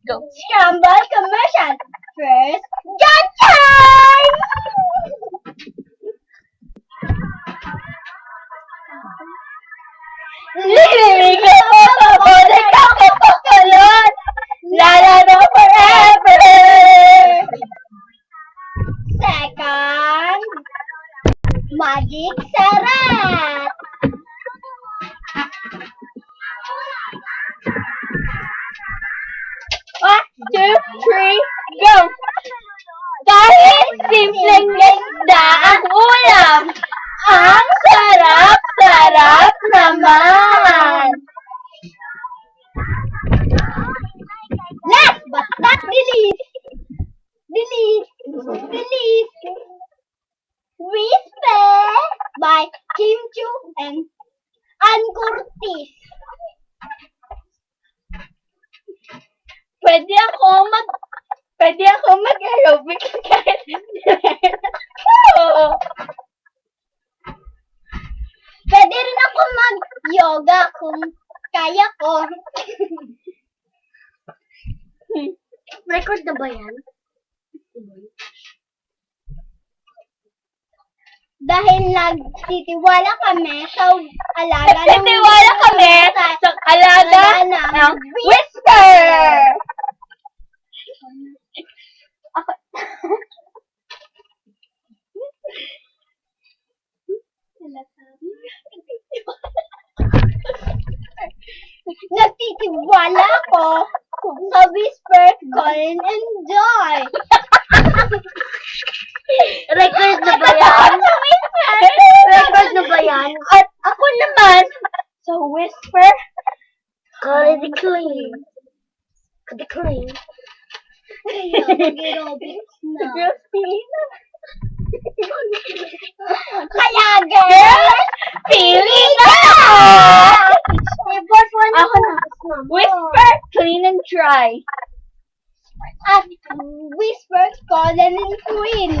Go. Scramble commercial. First, gun time! Lilig ako ako, nagkakapakulot. Lalaro forever! Second, magic sarat. One, two, three, go! Kahit simpleng isda ang ulam, ang sarap-sarap naman! Last but not the least, Whisper by Kim Chu and Ann Curtis. Pwede ako mag-aerobic kahit Oo. Pwede rin ako mag-yoga kung kaya ko. Record na ba yan? Dahil nagtitiwala kami sa alaga ng Nagtitiwala kami sa alaga ng Whisper! Nagtitiwala ako sa Whisper, Colin, and Joy. Record na ba yan? Record na ba yan? At ako naman sa Whisper, Call it clean. The clean. mag-aerobics na. Kaya girls, pili na! Ako na. Whisper, clean and dry. At Whisper, Colin and Queen.